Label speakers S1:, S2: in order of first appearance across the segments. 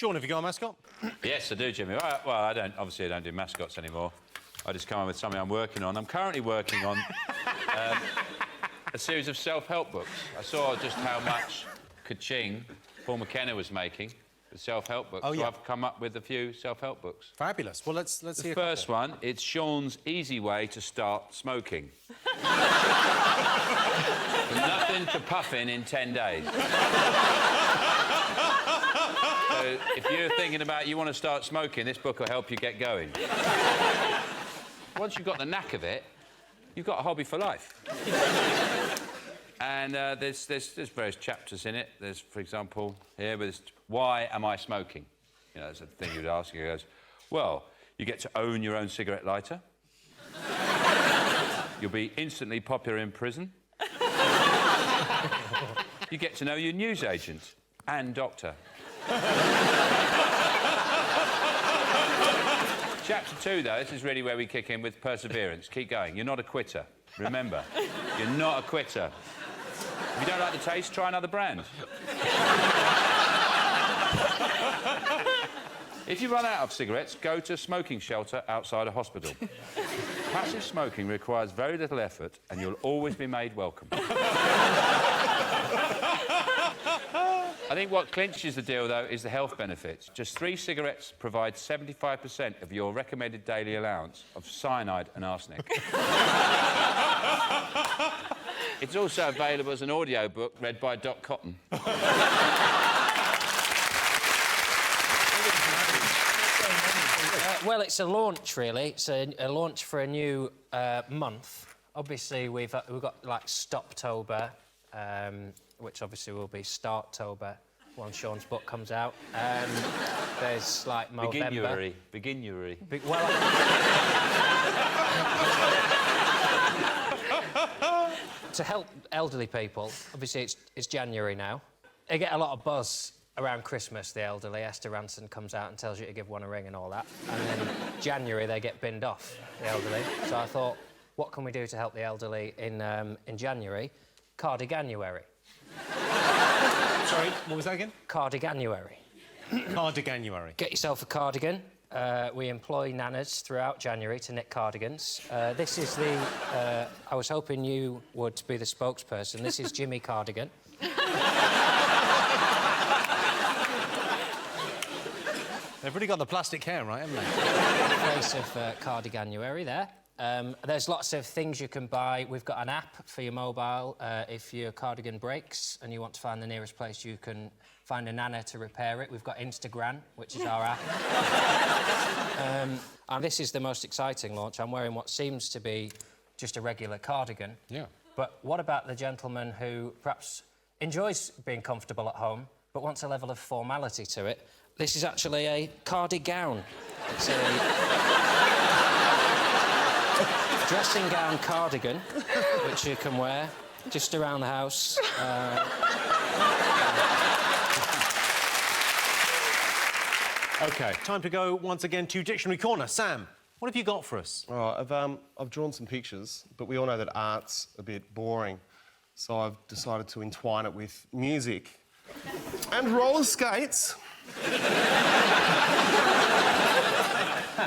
S1: Sean, have you got a mascot?
S2: Yes, I do, Jimmy. Well, I don't do mascots anymore. I just come up with something I'm working on. I'm currently working on a series of self-help books. I saw just how much ka-ching Paul McKenna was making with self-help books.
S1: Oh, yeah.
S2: So I've come up with a few self-help books.
S1: Fabulous. Well, let's
S2: The
S1: see.
S2: first one, it's Sean's easy way to start smoking. Nothing to puffing in 10 days. So if you're thinking about you want to start smoking, this book will help you get going. Once you've got the knack of it, you've got a hobby for life. And there's various chapters in it. There's, for example, here, there's why am I smoking? You know, there's a thing you'd ask. He goes, well, you get to own your own cigarette lighter. You'll be instantly popular in prison. You get to know your newsagent and doctor. Chapter 2, though, this is really where we kick in with perseverance. Keep going. You're not a quitter. Remember, you're not a quitter. If you don't like the taste, try another brand. If you run out of cigarettes, go to a smoking shelter outside a hospital. Passive smoking requires very little effort, and you'll always be made welcome. I think what clinches the deal, though, is the health benefits. Just 3 cigarettes provide 75% of your recommended daily allowance of cyanide and arsenic. It's also available as an audiobook read by Doc Cotton.
S3: Well, it's a launch, really. It's a launch for a new month. Obviously, we've got, like, Stoptober, which obviously will be Starttober once Sean's book comes out. There's, like, Movember.
S2: Beginuary.
S3: Well... to help elderly people, obviously it's January now. They get a lot of buzz around Christmas, the elderly. Esther Ranson comes out and tells you to give one a ring and all that. And then January, they get binned off, the elderly. So I thought, what can we do to help the elderly in January? Cardiganuary.
S1: Sorry, what was that again?
S3: Cardiganuary.
S1: Cardiganuary.
S3: Get yourself a cardigan. We employ nanas throughout January to knit cardigans. This is the... I was hoping you would be the spokesperson. This is Jimmy Cardigan.
S1: They've really got the plastic hair, right, haven't they?
S3: Face of Cardiganuary there. There's lots of things you can buy. We've got an app for your mobile. If your cardigan breaks and you want to find the nearest place you can find a nana to repair it, we've got Instagram, which is our app. And this is the most exciting launch. I'm wearing what seems to be just a regular cardigan.
S1: Yeah.
S3: But what about the gentleman who perhaps enjoys being comfortable at home but wants a level of formality to it? This is actually a cardigown. It's a dressing gown cardigan, which you can wear just around the house.
S1: OK, time to go once again to Dictionary Corner. Sam, what have you got for us?
S4: All right, I've drawn some pictures, but we all know that art's a bit boring, so I've decided to entwine it with music and roller skates.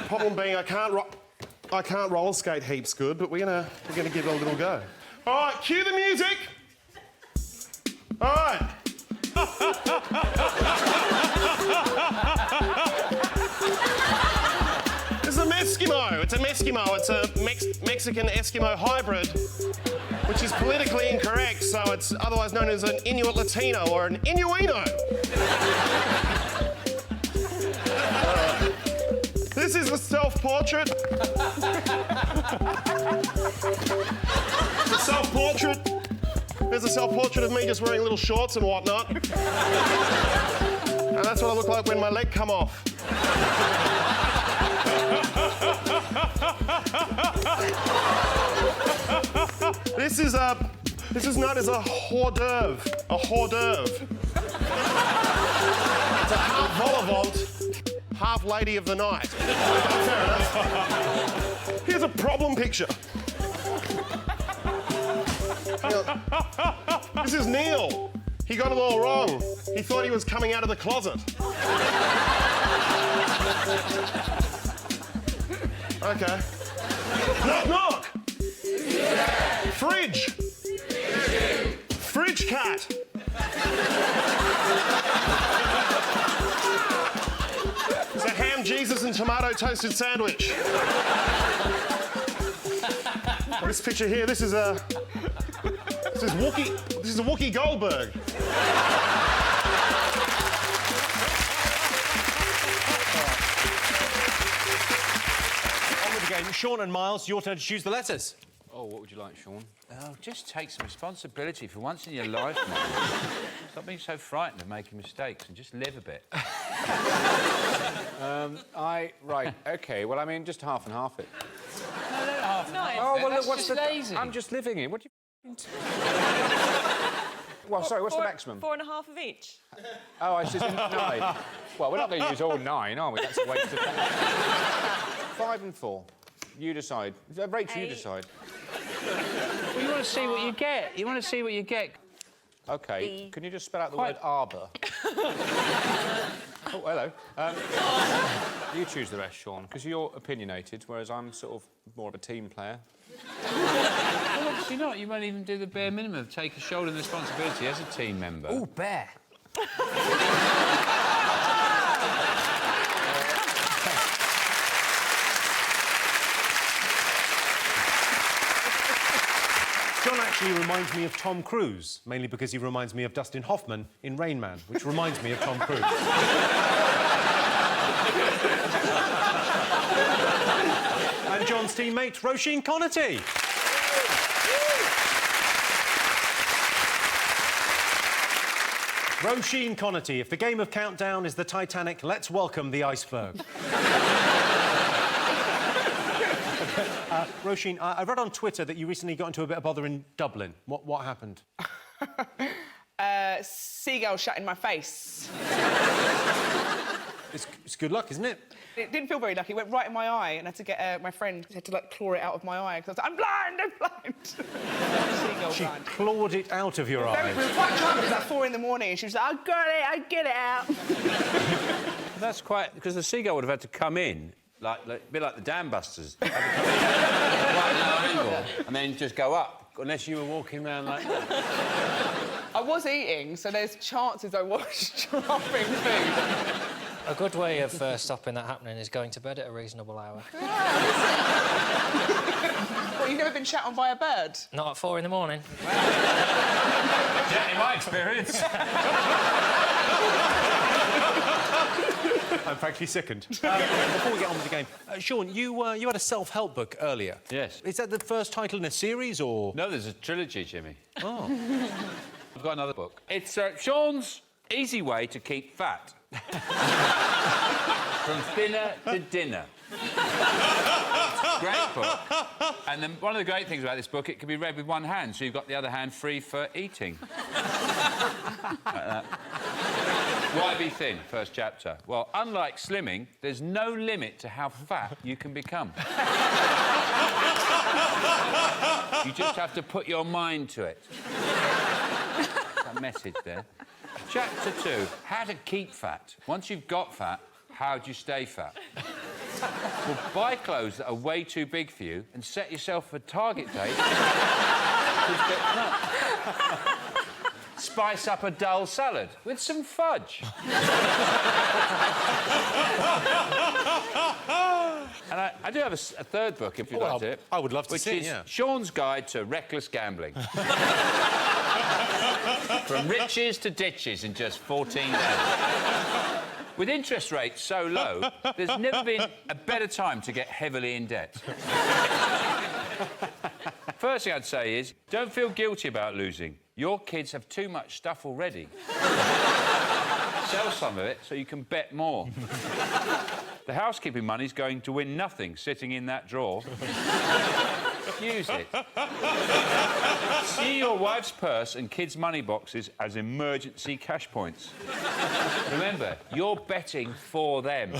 S4: Problem being, I can't roller skate heaps good, but we're gonna give it a little go. All right, cue the music. All right. This is a Meskimo. It's a Meskimo. It's a Mexican Eskimo hybrid, which is politically incorrect, so it's otherwise known as an Inuit Latino or an Inuino. This is a self-portrait. It's a self-portrait. There's a self-portrait of me just wearing little shorts and whatnot. And that's what I look like when my leg come off. This is known as a hors d'oeuvre. A hors d'oeuvre. It's a half vol-au-vent, half lady of the night. Fair enough. Here's a problem picture. This is Neil. He got it all wrong. He thought he was coming out of the closet. Okay. Knock, knock. Fridge. Fridge cat. It's a ham, Jesus and tomato toasted sandwich. This picture here, this is Wookie Goldberg.
S1: On with the game. Sean and Miles, your turn to choose the letters.
S5: Oh, what would you like, Sean?
S2: Oh, just take some responsibility for once in your life, man. Stop being so frightened of making mistakes and just live a bit.
S5: Right, OK. Well, I mean, just half and half it.
S2: No,
S5: Oh, well,
S2: that's
S5: look, what's
S2: just
S5: the...
S2: lazy.
S5: I'm just living it. What do you... Well, sorry, what's the maximum?
S6: 4.5 of each.
S5: Oh, I see. 9. Well, we're not going to use all 9, are we? That's a waste of time. 5 and 4. You decide. Rachel, you
S6: 8.
S5: decide.
S2: Well, you want to see what you get. You want to see what you get.
S5: OK. Can you just spell out the word arbour? Oh, hello. You choose the rest, Sean, because you're opinionated, whereas I'm sort of more of a team player.
S2: Well, actually not. You won't even do the bare minimum of take a shoulder of responsibility as a team member.
S3: Ooh, bear.
S1: John actually reminds me of Tom Cruise, mainly because he reminds me of Dustin Hoffman in Rain Man, which reminds me of Tom Cruise. And John's teammate, Roisin Conaty. Roisin Conaty, if the game of countdown is the Titanic, let's welcome the iceberg. Roisin, I read on Twitter that you recently got into a bit of bother in Dublin. What happened?
S7: Seagull shut in my face.
S1: It's good luck, isn't it?
S7: It didn't feel very lucky. It went right in my eye, and I had to get my friend had to like claw it out of my eye because I was like, "I'm blind, I'm blind." Seagull
S1: She
S7: blind.
S1: clawed it out of your
S7: We
S1: eye.
S7: were quite drunk. It was like 4 in the morning, and she was like, "I got it, I get it out."
S2: That's quite... Because the Seagull would have had to come in, like a bit like the Dam Busters. Had to come in at quite a low angle, and then just go up, unless you were walking around like that.
S7: I was eating, so there's chances I was dropping food.
S3: A good way of stopping that happening is going to bed at a reasonable hour.
S7: Well, you've never been shat on by a bird?
S3: Not at 4 in the morning.
S2: Yeah, in my experience.
S1: I'm frankly sickened. Before we get on with the game, Sean, you had a self-help book earlier.
S2: Yes.
S1: Is that the first title in a series, or...?
S2: No, there's a trilogy, Jimmy.
S1: Oh.
S2: I've got another book. It's Sean's Easy Way to Keep Fat. From thinner to dinner. Great book. And then one of the great things about this book, it can be read with one hand, so you've got the other hand free for eating. Like that. Why be thin? First chapter. Well, unlike slimming, there's no limit to how fat you can become. You just have to put your mind to it. That message there. Chapter 2, how to keep fat. Once you've got fat, how do you stay fat? Well, buy clothes that are way too big for you and set yourself a target date. Spice up a dull salad with some fudge. And I do have a third book, if you'd like to.
S1: I would love to
S2: which
S1: see it,
S2: is
S1: yeah.
S2: Sean's Guide to Reckless Gambling. From riches to ditches in just 14 days. With interest rates so low, there's never been a better time to get heavily in debt. First thing I'd say is, don't feel guilty about losing. Your kids have too much stuff already. Sell some of it so you can bet more. The housekeeping money's going to win nothing sitting in that drawer. Use it. See your wife's purse and kids' money boxes as emergency cash points. Remember, you're betting for them.